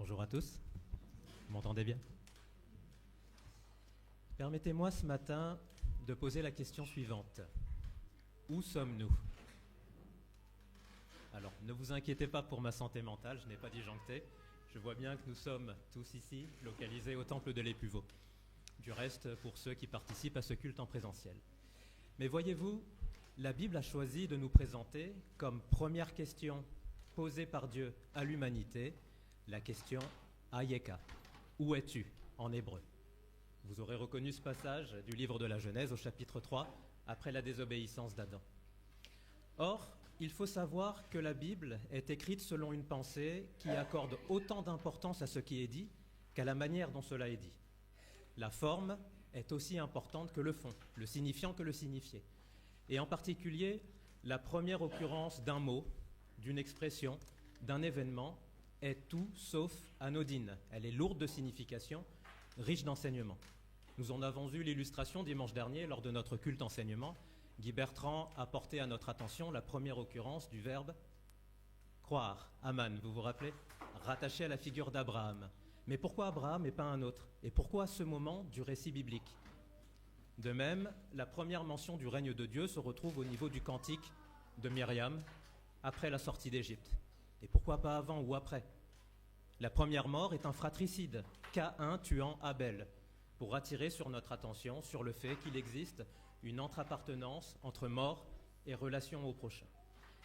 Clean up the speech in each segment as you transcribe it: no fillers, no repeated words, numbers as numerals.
Bonjour à tous, vous m'entendez bien? Permettez-moi ce matin de poser la question suivante. Où sommes-nous? Alors, ne vous inquiétez pas pour ma santé mentale, je n'ai pas disjoncté. Je vois bien que nous sommes tous ici, localisés au temple de l'Épuveau. Du reste, pour ceux qui participent à ce culte en présentiel. Mais voyez-vous, la Bible a choisi de nous présenter comme première question posée par Dieu à l'humanité, la question « Ayeka » , « Où es-tu » en hébreu. Vous aurez reconnu ce passage du livre de la Genèse au chapitre 3, après la désobéissance d'Adam. Or, il faut savoir que la Bible est écrite selon une pensée qui accorde autant d'importance à ce qui est dit qu'à la manière dont cela est dit. La forme est aussi importante que le fond, le signifiant que le signifié. Et en particulier, la première occurrence d'un mot, d'une expression, d'un événement est tout sauf anodine. Elle est lourde de signification, riche d'enseignement. Nous en avons eu l'illustration dimanche dernier lors de notre culte enseignement. Guy Bertrand a porté à notre attention la première occurrence du verbe croire. Aman, vous vous rappelez? Rattaché à la figure d'Abraham. Mais pourquoi Abraham et pas un autre? Et pourquoi à ce moment du récit biblique? De même, la première mention du règne de Dieu se retrouve au niveau du cantique de Myriam après la sortie d'Égypte. Et pourquoi pas avant ou après? La première mort est un fratricide, Caïn tuant Abel, pour attirer sur notre attention sur le fait qu'il existe une entre-appartenance entre mort et relation au prochain.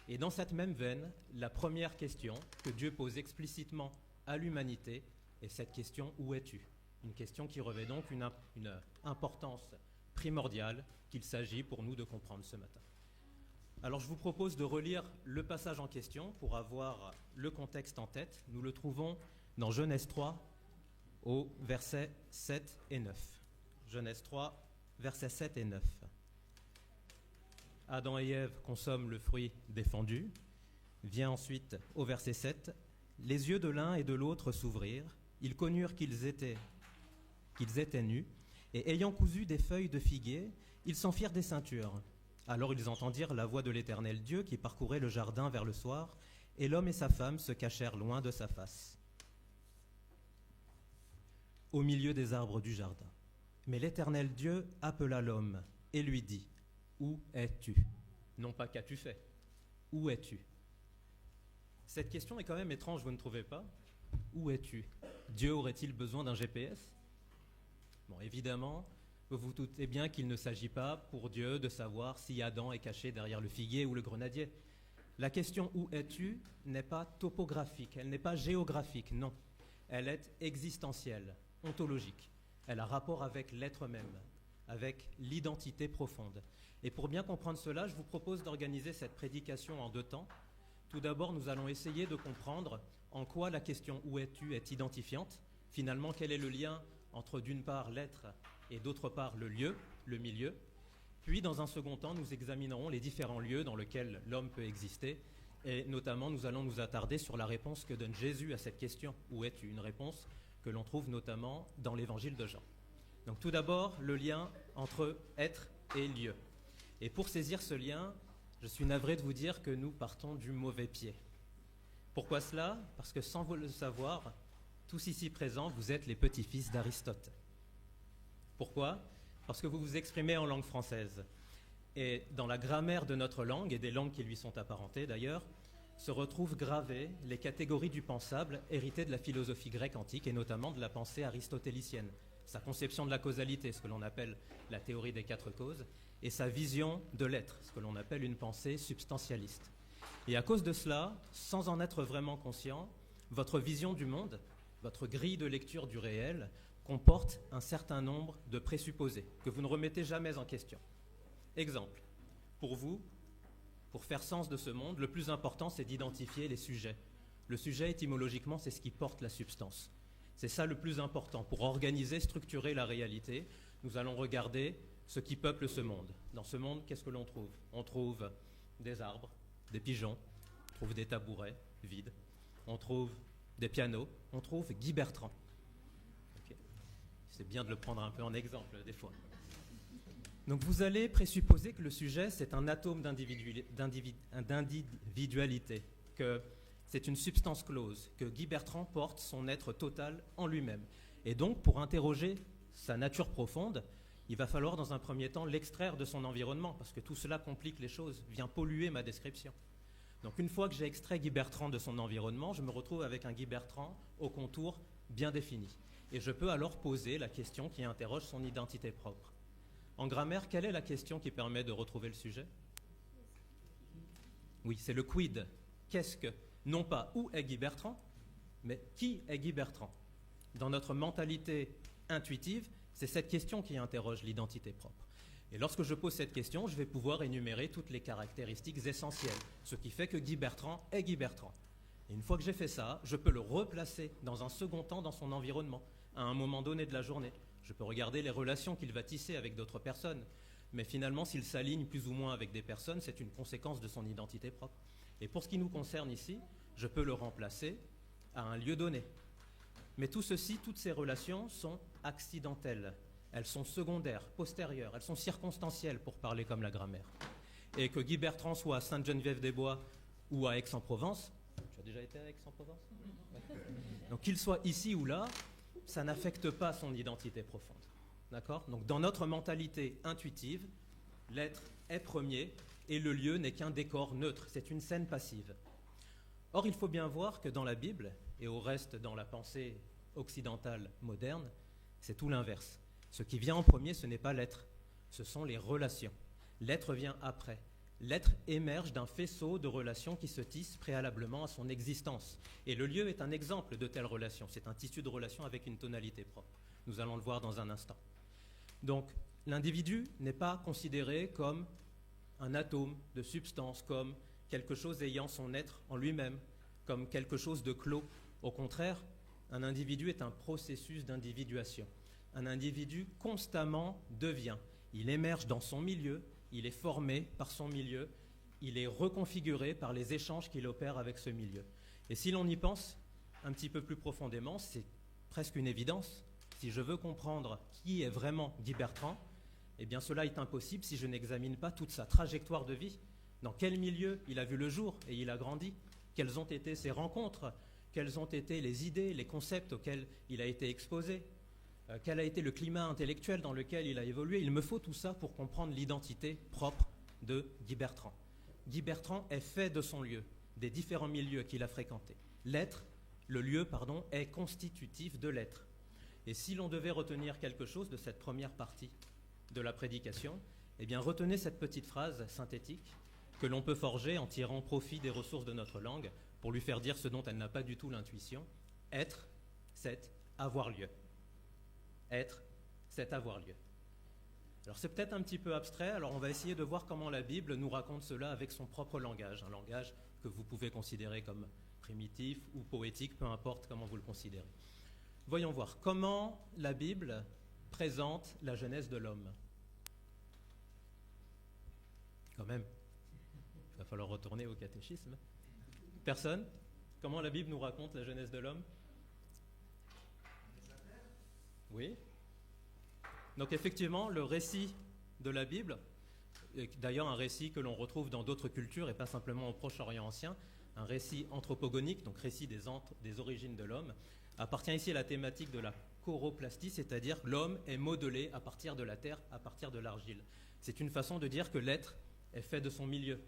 Et dans cette même veine, la première question que Dieu pose explicitement à l'humanité est cette question « Où es-tu » ? Une question qui revêt donc une importance primordiale qu'il s'agit pour nous de comprendre ce matin. Alors je vous propose de relire le passage en question pour avoir le contexte en tête. Nous le trouvons dans Genèse 3 au versets 7 et 9. Genèse 3, versets 7 et 9. Adam et Ève consomment le fruit défendu. Vient ensuite au verset 7. Les yeux de l'un et de l'autre s'ouvrirent. Ils connurent qu'ils étaient nus. Et ayant cousu des feuilles de figuier, ils s'en firent des ceintures. Alors ils entendirent la voix de l'Éternel Dieu qui parcourait le jardin vers le soir, et l'homme et sa femme se cachèrent loin de sa face, au milieu des arbres du jardin. Mais l'Éternel Dieu appela l'homme et lui dit : Où es-tu ? Non pas qu'as-tu fait, où es-tu ? Cette question est quand même étrange, vous ne trouvez pas ? Où es-tu ? Dieu aurait-il besoin d'un GPS ? Bon, évidemment, vous vous doutez bien qu'il ne s'agit pas pour Dieu de savoir si Adam est caché derrière le figuier ou le grenadier. La question « Où es-tu » n'est pas topographique, elle n'est pas géographique, non. Elle est existentielle, ontologique. Elle a rapport avec l'être même, avec l'identité profonde. Et pour bien comprendre cela, je vous propose d'organiser cette prédication en deux temps. Tout d'abord, nous allons essayer de comprendre en quoi la question « Où es-tu » est identifiante. Finalement, quel est le lien entre d'une part l'être et d'autre part le lieu, le milieu. Puis dans un second temps, nous examinerons les différents lieux dans lesquels l'homme peut exister et notamment nous allons nous attarder sur la réponse que donne Jésus à cette question « Où es-tu » ? Une réponse que l'on trouve notamment dans l'évangile de Jean. Donc tout d'abord, le lien entre être et lieu. Et pour saisir ce lien, je suis navré de vous dire que nous partons du mauvais pied. Pourquoi cela ? Parce que sans vous le savoir, tous ici présents, vous êtes les petits-fils d'Aristote. Pourquoi ? Parce que vous vous exprimez en langue française. Et dans la grammaire de notre langue, et des langues qui lui sont apparentées d'ailleurs, se retrouvent gravées les catégories du pensable héritées de la philosophie grecque antique et notamment de la pensée aristotélicienne. Sa conception de la causalité, ce que l'on appelle la théorie des quatre causes, et sa vision de l'être, ce que l'on appelle une pensée substantialiste. Et à cause de cela, sans en être vraiment conscient, votre vision du monde, votre grille de lecture du réel comporte un certain nombre de présupposés que vous ne remettez jamais en question. Exemple, pour vous, pour faire sens de ce monde, le plus important, c'est d'identifier les sujets. Le sujet, étymologiquement, c'est ce qui porte la substance. C'est ça le plus important. Pour organiser, structurer la réalité, nous allons regarder ce qui peuple ce monde. Dans ce monde, qu'est-ce que l'on trouve ? On trouve des arbres, des pigeons, on trouve des tabourets vides, on trouve des pianos, on trouve Guy Bertrand. Okay. C'est bien de le prendre un peu en exemple des fois. Donc vous allez présupposer que le sujet, c'est un atome d'individualité, que c'est une substance close, que Guy Bertrand porte son être total en lui-même. Et donc, pour interroger sa nature profonde, il va falloir dans un premier temps l'extraire de son environnement, parce que tout cela complique les choses, vient polluer ma description. Donc une fois que j'ai extrait Guy Bertrand de son environnement, je me retrouve avec un Guy Bertrand au contour bien défini. Et je peux alors poser la question qui interroge son identité propre. En grammaire, quelle est la question qui permet de retrouver le sujet ? Oui, c'est le quid. Qu'est-ce que ? Non pas où est Guy Bertrand, mais qui est Guy Bertrand ? Dans notre mentalité intuitive, c'est cette question qui interroge l'identité propre. Et lorsque je pose cette question, je vais pouvoir énumérer toutes les caractéristiques essentielles, ce qui fait que Guy Bertrand est Guy Bertrand. Et une fois que j'ai fait ça, je peux le replacer dans un second temps dans son environnement, à un moment donné de la journée. Je peux regarder les relations qu'il va tisser avec d'autres personnes. Mais finalement, s'il s'aligne plus ou moins avec des personnes, c'est une conséquence de son identité propre. Et pour ce qui nous concerne ici, je peux le remplacer à un lieu donné. Mais tout ceci, toutes ces relations sont accidentelles. Elles sont secondaires, postérieures, elles sont circonstancielles pour parler comme la grammaire. Et que Guy Bertrand soit à Sainte-Geneviève-des-Bois ou à Aix-en-Provence, tu as déjà été à Aix-en-Provence ? Ouais. Donc qu'il soit ici ou là, ça n'affecte pas son identité profonde. D'accord ? Donc dans notre mentalité intuitive, l'être est premier et le lieu n'est qu'un décor neutre, c'est une scène passive. Or, il faut bien voir que dans la Bible, et au reste dans la pensée occidentale moderne, c'est tout l'inverse. Ce qui vient en premier, ce n'est pas l'être, ce sont les relations. L'être vient après. L'être émerge d'un faisceau de relations qui se tissent préalablement à son existence. Et le lieu est un exemple de telles relations. C'est un tissu de relations avec une tonalité propre. Nous allons le voir dans un instant. Donc, l'individu n'est pas considéré comme un atome de substance, comme quelque chose ayant son être en lui-même, comme quelque chose de clos. Au contraire, un individu est un processus d'individuation. Un individu constamment devient. Il émerge dans son milieu, il est formé par son milieu, il est reconfiguré par les échanges qu'il opère avec ce milieu. Et si l'on y pense un petit peu plus profondément, c'est presque une évidence. Si je veux comprendre qui est vraiment Guy Bertrand, eh bien cela est impossible si je n'examine pas toute sa trajectoire de vie. Dans quel milieu il a vu le jour et il a grandi ? Quelles ont été ses rencontres ? Quelles ont été les idées, les concepts auxquels il a été exposé ? Quel a été le climat intellectuel dans lequel il a évolué ? Il me faut tout ça pour comprendre l'identité propre de Guy Bertrand. Guy Bertrand est fait de son lieu, des différents milieux qu'il a fréquentés. Le lieu, est constitutif de l'être. Et si l'on devait retenir quelque chose de cette première partie de la prédication, eh bien retenez cette petite phrase synthétique que l'on peut forger en tirant profit des ressources de notre langue pour lui faire dire ce dont elle n'a pas du tout l'intuition. Être, c'est avoir lieu. Être, c'est avoir lieu. Alors c'est peut-être un petit peu abstrait, alors on va essayer de voir comment la Bible nous raconte cela avec son propre langage, un langage que vous pouvez considérer comme primitif ou poétique, peu importe comment vous le considérez. Voyons voir comment la Bible présente la genèse de l'homme. Quand même, il va falloir retourner au catéchisme. Personne ? Comment la Bible nous raconte la genèse de l'homme ? Oui. Donc effectivement, le récit de la Bible, d'ailleurs un récit que l'on retrouve dans d'autres cultures et pas simplement au Proche-Orient ancien, un récit anthropogonique, donc récit des origines de l'homme, appartient ici à la thématique de la choroplastie, c'est-à-dire que l'homme est modelé à partir de la terre, à partir de l'argile. C'est une façon de dire que l'être est fait de son milieu,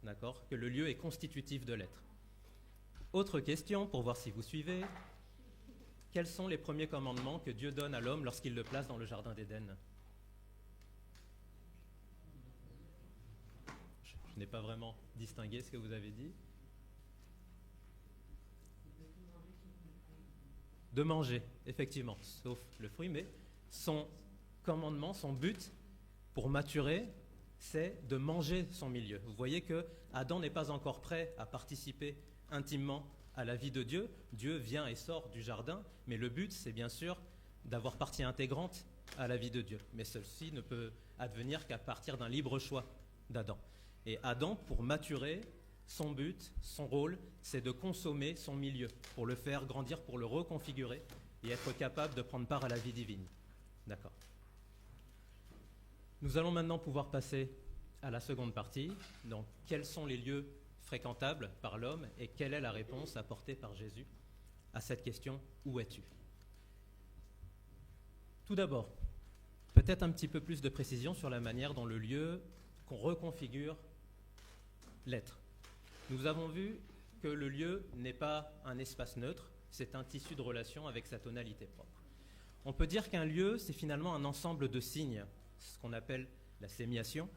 d'accord ? Que le lieu est constitutif de l'être. Autre question, pour voir si vous suivez. Quels sont les premiers commandements que Dieu donne à l'homme lorsqu'il le place dans le jardin d'Éden ? Je n'ai pas vraiment distingué ce que vous avez dit. De manger, effectivement, sauf le fruit, mais son commandement, son but pour maturer, c'est de manger son milieu. Vous voyez que Adam n'est pas encore prêt à participer intimement à la vie de Dieu. Dieu vient et sort du jardin, mais le but, c'est bien sûr d'avoir partie intégrante à la vie de Dieu. Mais ceci ne peut advenir qu'à partir d'un libre choix d'Adam. Et Adam, pour maturer, son but, son rôle, c'est de consommer son milieu, pour le faire grandir, pour le reconfigurer et être capable de prendre part à la vie divine. D'accord. Nous allons maintenant pouvoir passer à la seconde partie. Donc, quels sont les lieux fréquentable par l'homme et quelle est la réponse apportée par Jésus à cette question « Où es-tu » ? Tout d'abord, peut-être un petit peu plus de précision sur la manière dont le lieu qu'on reconfigure l'être. Nous avons vu que le lieu n'est pas un espace neutre, c'est un tissu de relation avec sa tonalité propre. On peut dire qu'un lieu, c'est finalement un ensemble de signes, ce qu'on appelle la sémiation.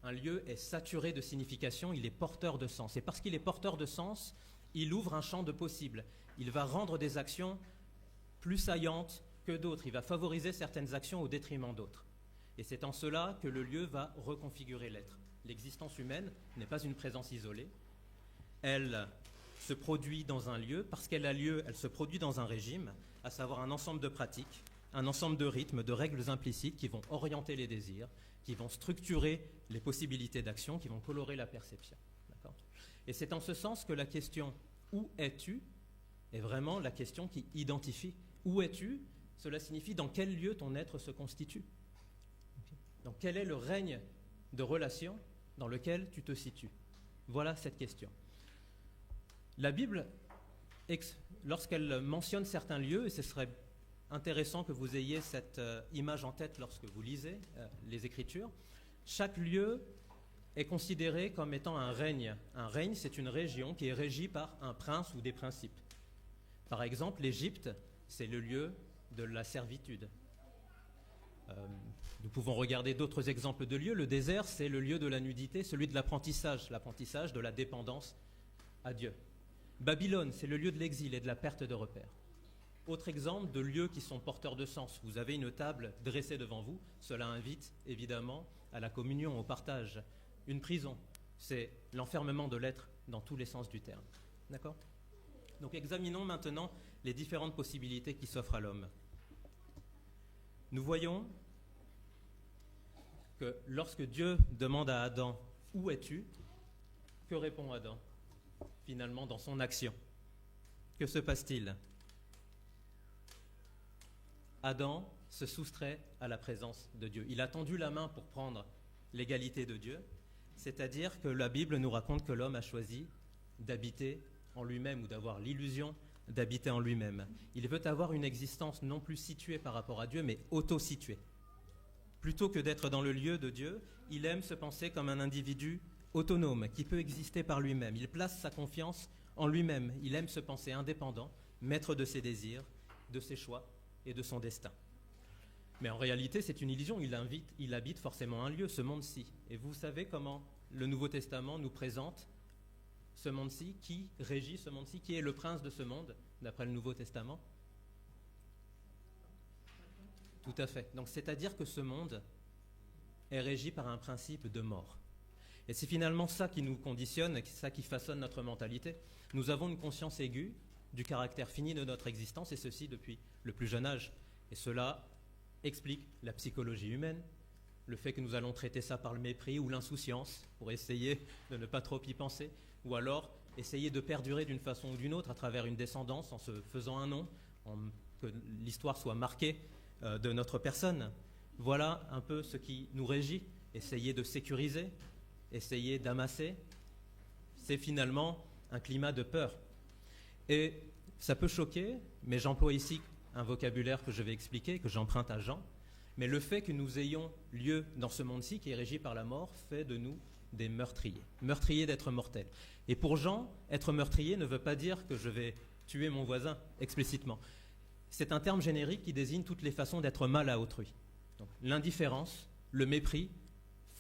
Un lieu est saturé de signification, il est porteur de sens. Et parce qu'il est porteur de sens, il ouvre un champ de possibles. Il va rendre des actions plus saillantes que d'autres. Il va favoriser certaines actions au détriment d'autres. Et c'est en cela que le lieu va reconfigurer l'être. L'existence humaine n'est pas une présence isolée. Elle se produit dans un lieu. Parce qu'elle a lieu, elle se produit dans un régime, à savoir un ensemble de pratiques, un ensemble de rythmes, de règles implicites qui vont orienter les désirs, qui vont structurer les possibilités d'action, qui vont colorer la perception. D'accord ? Et c'est en ce sens que la question « Où es-tu » est vraiment la question qui identifie. Où es-tu ? Cela signifie dans quel lieu ton être se constitue. Donc quel est le règne de relation dans lequel tu te situes ? Voilà cette question. La Bible, lorsqu'elle mentionne certains lieux, et ce serait intéressant que vous ayez cette image en tête lorsque vous lisez les Écritures, chaque lieu est considéré comme étant un règne. Un règne, c'est une région qui est régie par un prince ou des principes. Par exemple, l'Égypte, c'est le lieu de la servitude. Nous pouvons regarder d'autres exemples de lieux. Le désert, c'est le lieu de la nudité, celui de l'apprentissage de la dépendance à Dieu. Babylone, c'est le lieu de l'exil et de la perte de repères. Autre exemple de lieux qui sont porteurs de sens. Vous avez une table dressée devant vous. Cela invite évidemment à la communion, au partage. Une prison, c'est l'enfermement de l'être dans tous les sens du terme. D'accord ? Donc examinons maintenant les différentes possibilités qui s'offrent à l'homme. Nous voyons que lorsque Dieu demande à Adam « Où es-tu ?», que répond Adam finalement dans son action ? Que se passe-t-il ? Adam se soustrait à la présence de Dieu. Il a tendu la main pour prendre l'égalité de Dieu, c'est-à-dire que la Bible nous raconte que l'homme a choisi d'habiter en lui-même ou d'avoir l'illusion d'habiter en lui-même. Il veut avoir une existence non plus située par rapport à Dieu, mais auto-située. Plutôt que d'être dans le lieu de Dieu, il aime se penser comme un individu autonome, qui peut exister par lui-même. Il place sa confiance en lui-même. Il aime se penser indépendant, maître de ses désirs, de ses choix et de son destin. Mais en réalité, c'est une illusion. Il habite forcément un lieu, ce monde-ci. Et vous savez comment le Nouveau Testament nous présente ce monde-ci, qui régit ce monde-ci, qui est le prince de ce monde, d'après le Nouveau Testament ? Tout à fait. Donc, c'est-à-dire que ce monde est régi par un principe de mort. Et c'est finalement ça qui nous conditionne, ça qui façonne notre mentalité. Nous avons une conscience aiguë du caractère fini de notre existence, et ceci depuis le plus jeune âge. Et cela explique la psychologie humaine, le fait que nous allons traiter ça par le mépris ou l'insouciance, pour essayer de ne pas trop y penser, ou alors essayer de perdurer d'une façon ou d'une autre à travers une descendance en se faisant un nom, que l'histoire soit marquée de notre personne. Voilà un peu ce qui nous régit. Essayer de sécuriser, essayer d'amasser, c'est finalement un climat de peur. Et ça peut choquer, mais j'emploie ici un vocabulaire que je vais expliquer, que j'emprunte à Jean. Mais le fait que nous ayons lieu dans ce monde-ci qui est régi par la mort fait de nous des meurtriers. Meurtriers d'être mortels. Et pour Jean, être meurtrier ne veut pas dire que je vais tuer mon voisin explicitement. C'est un terme générique qui désigne toutes les façons d'être mal à autrui. Donc, l'indifférence, le mépris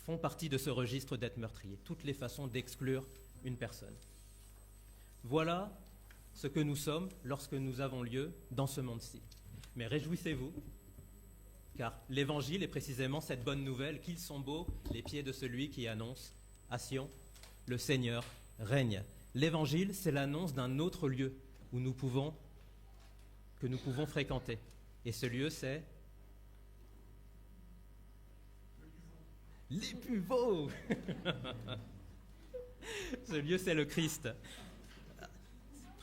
font partie de ce registre d'être meurtrier. Toutes les façons d'exclure une personne. Voilà ce que nous sommes lorsque nous avons lieu dans ce monde-ci. Mais réjouissez-vous, car l'Évangile est précisément cette bonne nouvelle qu'ils sont beaux les pieds de celui qui annonce à Sion, le Seigneur règne. L'Évangile, c'est l'annonce d'un autre lieu que nous pouvons fréquenter. Et ce lieu, c'est l'Épuveau. Ce lieu, c'est le Christ.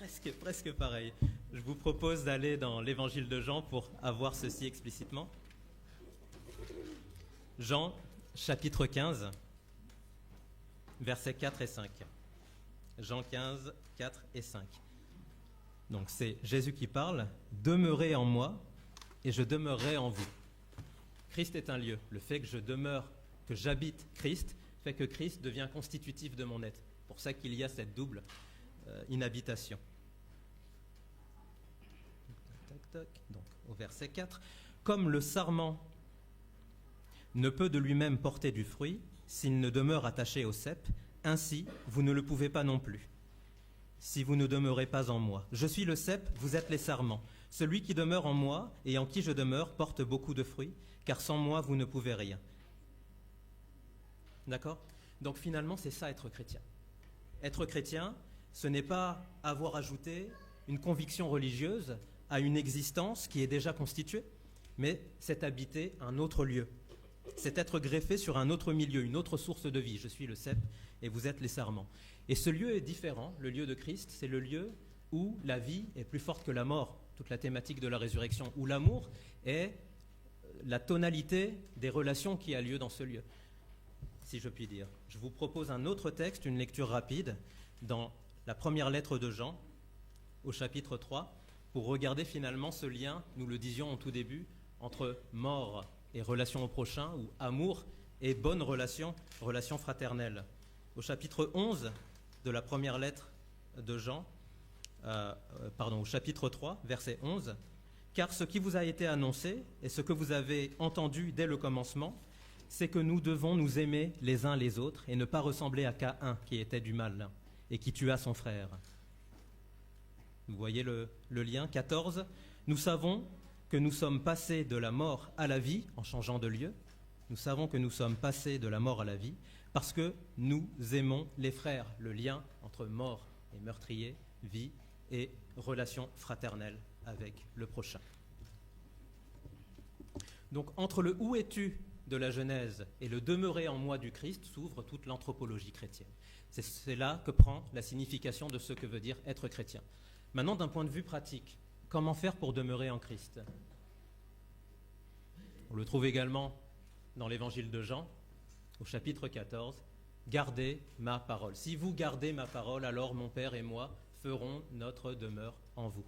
C'est presque pareil. Je vous propose d'aller dans l'Évangile de Jean pour avoir ceci explicitement. Jean, chapitre 15, versets 4 et 5. Jean 15, 4 et 5. Donc c'est Jésus qui parle, « Demeurez en moi et je demeurerai en vous ». Christ est un lieu. Le fait que je demeure, que j'habite Christ, fait que Christ devient constitutif de mon être. C'est pour ça qu'il y a cette double inhabitation. Donc au verset 4, « Comme le sarment ne peut de lui-même porter du fruit s'il ne demeure attaché au cep, ainsi vous ne le pouvez pas non plus, si vous ne demeurez pas en moi. Je suis le cep, vous êtes les sarments. Celui qui demeure en moi et en qui je demeure porte beaucoup de fruits, car sans moi vous ne pouvez rien. » D'accord ? Donc finalement, c'est ça être chrétien. Être chrétien, ce n'est pas avoir ajouté une conviction religieuse à une existence qui est déjà constituée, mais c'est habiter un autre lieu. C'est être greffé sur un autre milieu, une autre source de vie. Je suis le cep et vous êtes les sarments. Et ce lieu est différent. Le lieu de Christ, c'est le lieu où la vie est plus forte que la mort. Toute la thématique de la résurrection, où l'amour est la tonalité des relations qui a lieu dans ce lieu, si je puis dire. Je vous propose un autre texte, une lecture rapide, dans la première lettre de Jean, au chapitre 3, pour regarder finalement ce lien, nous le disions au tout début, entre mort et relation au prochain, ou amour et bonne relation, relation fraternelle. Au chapitre 11 de la première lettre de Jean, au chapitre 3, verset 11, « Car ce qui vous a été annoncé et ce que vous avez entendu dès le commencement, c'est que nous devons nous aimer les uns les autres et ne pas ressembler à Caïn qui était du mal et qui tua son frère. » Vous voyez le lien. 14, « Nous savons que nous sommes passés de la mort à la vie en changeant de lieu. Nous savons que nous sommes passés de la mort à la vie parce que nous aimons les frères. » Le lien entre mort et meurtrier, vie et relation fraternelle avec le prochain. Donc entre le « où es-tu » de la Genèse et le « demeurer en moi » du Christ s'ouvre toute l'anthropologie chrétienne. C'est là que prend la signification de ce que veut dire être chrétien. Maintenant, d'un point de vue pratique, comment faire pour demeurer en Christ ? On le trouve également dans l'évangile de Jean, au chapitre 14, « Gardez ma parole. Si vous gardez ma parole, alors mon Père et moi ferons notre demeure en vous. »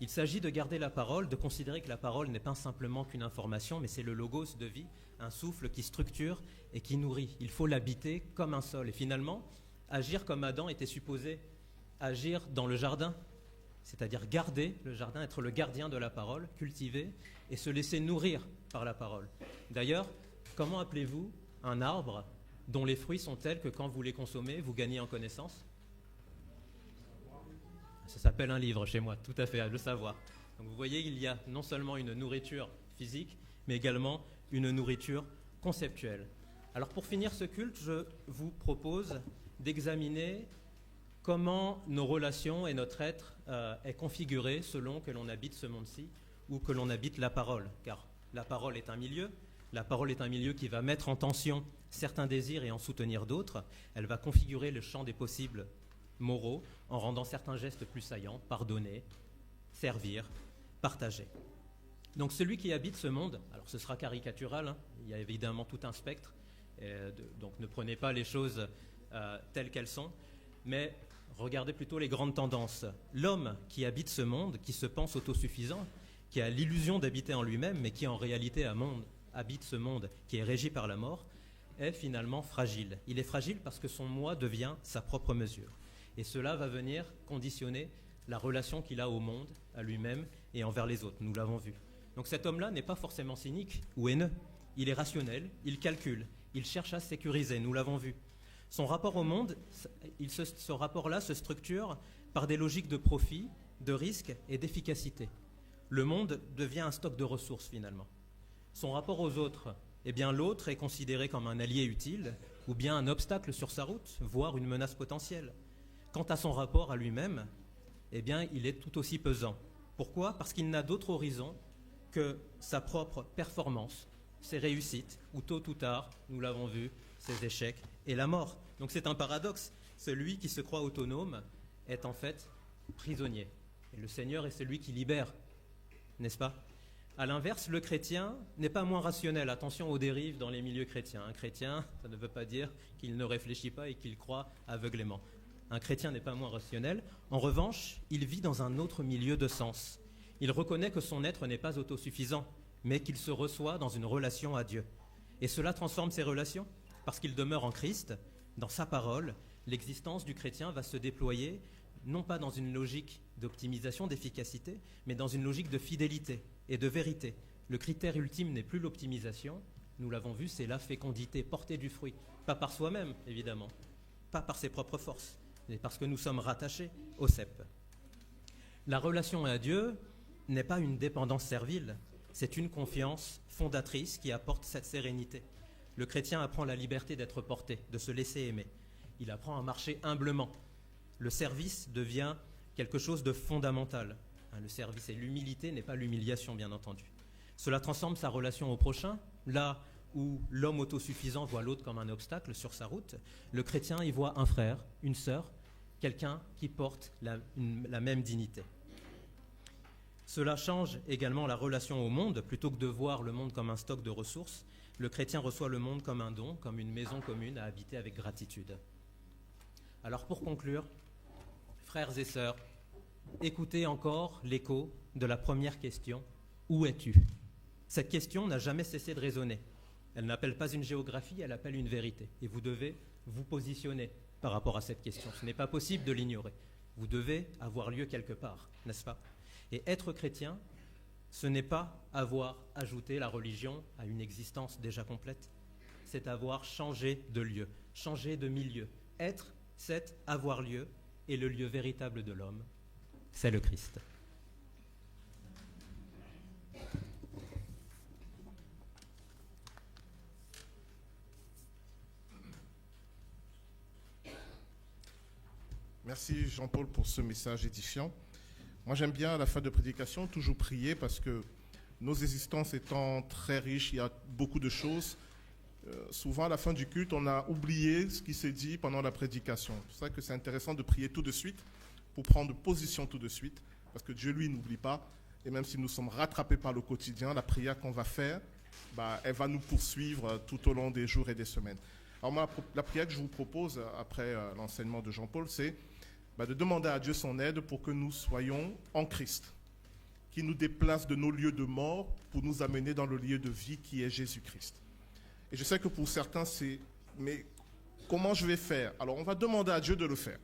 Il s'agit de garder la parole, de considérer que la parole n'est pas simplement qu'une information, mais c'est le logos de vie, un souffle qui structure et qui nourrit. Il faut l'habiter comme un sol. Et finalement, agir comme Adam était supposé agir dans le jardin, c'est-à-dire garder le jardin, être le gardien de la parole, cultiver et se laisser nourrir par la parole. D'ailleurs, comment appelez-vous un arbre dont les fruits sont tels que quand vous les consommez, vous gagnez en connaissance ? Ça s'appelle un livre chez moi, tout à fait, le savoir. Donc vous voyez, il y a non seulement une nourriture physique, mais également une nourriture conceptuelle. Alors pour finir ce culte, je vous propose d'examiner comment nos relations et notre être est configuré selon que l'on habite ce monde-ci ou que l'on habite la parole. Car la parole est un milieu qui va mettre en tension certains désirs et en soutenir d'autres. Elle va configurer le champ des possibles moraux en rendant certains gestes plus saillants, pardonner, servir, partager. Donc celui qui habite ce monde, alors ce sera caricatural, il y a évidemment tout un spectre, donc ne prenez pas les choses telles qu'elles sont, mais regardez plutôt les grandes tendances. L'homme qui habite ce monde, qui se pense autosuffisant, qui a l'illusion d'habiter en lui-même, mais qui en réalité habite ce monde qui est régi par la mort, est finalement fragile. Il est fragile parce que son moi devient sa propre mesure. Et cela va venir conditionner la relation qu'il a au monde, à lui-même et envers les autres. Nous l'avons vu. Donc cet homme-là n'est pas forcément cynique ou haineux. Il est rationnel, il calcule, il cherche à sécuriser. Nous l'avons vu. Son rapport au monde, ce rapport-là se structure par des logiques de profit, de risque et d'efficacité. Le monde devient un stock de ressources finalement. Son rapport aux autres, eh bien l'autre est considéré comme un allié utile ou bien un obstacle sur sa route, voire une menace potentielle. Quant à son rapport à lui-même, eh bien, il est tout aussi pesant. Pourquoi ? Parce qu'il n'a d'autre horizon que sa propre performance, ses réussites, ou tôt ou tard, nous l'avons vu, ses échecs et la mort. Donc c'est un paradoxe. Celui qui se croit autonome est en fait prisonnier. Et le Seigneur est celui qui libère, n'est-ce pas ? À l'inverse, le chrétien n'est pas moins rationnel. Attention aux dérives dans les milieux chrétiens. Un chrétien, ça ne veut pas dire qu'il ne réfléchit pas et qu'il croit aveuglément. Un chrétien n'est pas moins rationnel. En revanche, il vit dans un autre milieu de sens. Il reconnaît que son être n'est pas autosuffisant, mais qu'il se reçoit dans une relation à Dieu. Et cela transforme ses relations, parce qu'il demeure en Christ, dans sa parole. L'existence du chrétien va se déployer, non pas dans une logique d'optimisation, d'efficacité, mais dans une logique de fidélité et de vérité. Le critère ultime n'est plus l'optimisation, nous l'avons vu, c'est la fécondité, porter du fruit. Pas par soi-même, évidemment, pas par ses propres forces, mais parce que nous sommes rattachés au cep. La relation à Dieu n'est pas une dépendance servile, c'est une confiance fondatrice qui apporte cette sérénité. Le chrétien apprend la liberté d'être porté, de se laisser aimer. Il apprend à marcher humblement. Le service devient quelque chose de fondamental. Le service et l'humilité n'est pas l'humiliation, bien entendu. Cela transforme sa relation au prochain. Là où l'homme autosuffisant voit l'autre comme un obstacle sur sa route, le chrétien y voit un frère, une sœur, quelqu'un qui porte la même dignité. Cela change également la relation au monde. Plutôt que de voir le monde comme un stock de ressources, le chrétien reçoit le monde comme un don, comme une maison commune à habiter avec gratitude. Alors pour conclure, frères et sœurs, écoutez encore l'écho de la première question, où es-tu ? Cette question n'a jamais cessé de résonner. Elle n'appelle pas une géographie, elle appelle une vérité. Et vous devez vous positionner par rapport à cette question. Ce n'est pas possible de l'ignorer. Vous devez avoir lieu quelque part, n'est-ce pas ? Et être chrétien, ce n'est pas avoir ajouté la religion à une existence déjà complète, c'est avoir changé de lieu, changé de milieu. Être, c'est avoir lieu, et le lieu véritable de l'homme, c'est le Christ. Merci Jean-Paul pour ce message édifiant. Moi j'aime bien à la fin de prédication toujours prier parce que nos existences étant très riches, il y a beaucoup de choses. Souvent à la fin du culte, on a oublié ce qui s'est dit pendant la prédication. C'est pour ça que c'est intéressant de prier tout de suite pour prendre position tout de suite parce que Dieu lui n'oublie pas. Et même si nous sommes rattrapés par le quotidien, la prière qu'on va faire, elle va nous poursuivre tout au long des jours et des semaines. Alors moi, la prière que je vous propose après l'enseignement de Jean-Paul, c'est de demander à Dieu son aide pour que nous soyons en Christ, qui nous déplace de nos lieux de mort pour nous amener dans le lieu de vie qui est Jésus-Christ. Et je sais que pour certains, mais comment je vais faire ? Alors on va demander à Dieu de le faire.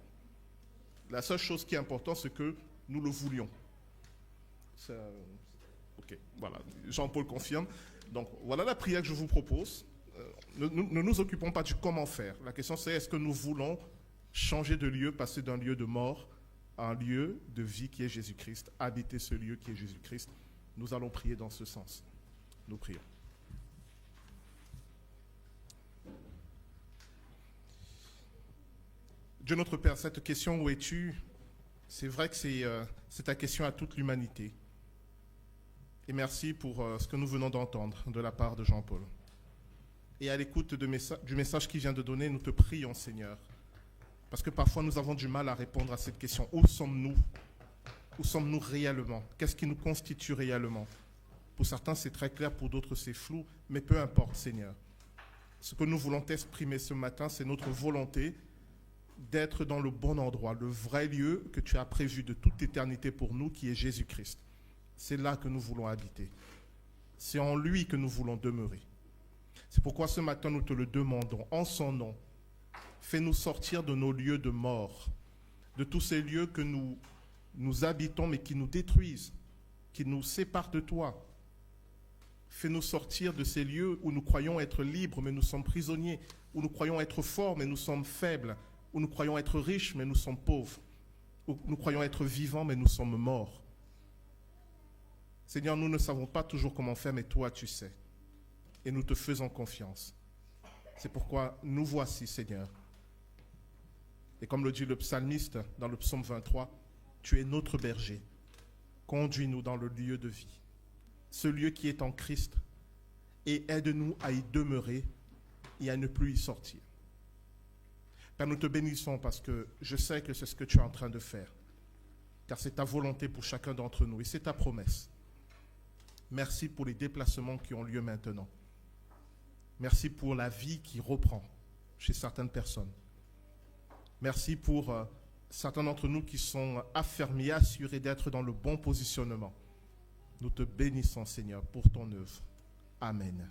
La seule chose qui est importante, c'est que nous le voulions. Ok, voilà, Jean-Paul confirme. Donc voilà la prière que je vous propose. Ne nous occupons pas du comment faire. La question c'est, est-ce que nous voulons changer de lieu, passer d'un lieu de mort à un lieu de vie qui est Jésus-Christ, habiter ce lieu qui est Jésus-Christ. Nous allons prier dans ce sens. Nous prions. Dieu notre Père, cette question où es-tu, c'est vrai que c'est ta question à toute l'humanité. Et merci pour ce que nous venons d'entendre de la part de Jean-Paul. Et à l'écoute du message qu'il vient de donner, nous te prions, Seigneur. Parce que parfois, nous avons du mal à répondre à cette question. Où sommes-nous ? Où sommes-nous réellement ? Qu'est-ce qui nous constitue réellement ? Pour certains, c'est très clair, pour d'autres, c'est flou, mais peu importe, Seigneur. Ce que nous voulons t'exprimer ce matin, c'est notre volonté d'être dans le bon endroit, le vrai lieu que tu as prévu de toute éternité pour nous, qui est Jésus-Christ. C'est là que nous voulons habiter. C'est en lui que nous voulons demeurer. C'est pourquoi ce matin, nous te le demandons, en son nom. Fais-nous sortir de nos lieux de mort, de tous ces lieux que nous habitons, mais qui nous détruisent, qui nous séparent de toi. Fais-nous sortir de ces lieux où nous croyons être libres, mais nous sommes prisonniers, où nous croyons être forts, mais nous sommes faibles, où nous croyons être riches, mais nous sommes pauvres, où nous croyons être vivants, mais nous sommes morts. Seigneur, nous ne savons pas toujours comment faire, mais toi, tu sais. Et nous te faisons confiance. C'est pourquoi nous voici, Seigneur. Et comme le dit le psalmiste dans le psaume 23, tu es notre berger. Conduis-nous dans le lieu de vie, ce lieu qui est en Christ, et aide-nous à y demeurer et à ne plus y sortir. Père, nous te bénissons parce que je sais que c'est ce que tu es en train de faire, car c'est ta volonté pour chacun d'entre nous et c'est ta promesse. Merci pour les déplacements qui ont lieu maintenant. Merci pour la vie qui reprend chez certaines personnes. Merci pour certains d'entre nous qui sont affermis, assurés d'être dans le bon positionnement. Nous te bénissons, Seigneur, pour ton œuvre. Amen.